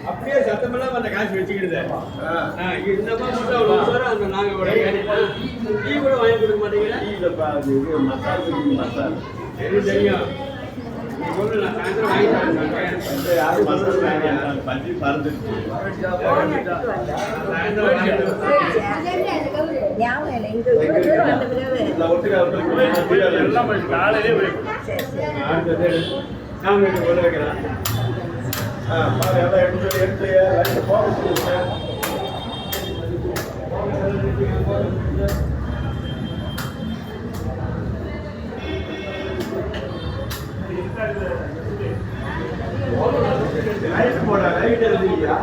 அப்படியே சத்தமெல்லாம் அந்த காசு வச்சுக்கிடுது. இருந்தப்பா மட்டும் அவ்வளோ அந்த நாங்கள் டீ கூட வாங்கி கொடுக்க மாட்டீங்களா? தெரியும் தெரியும். சொல்லு, நான் சாயந்தரம் வாங்கி பஞ்சு பறந்துச்சு. காலையிலே சாமி கொண்டு வைக்கிறேன். லைட் போட லைட் எழுதியா?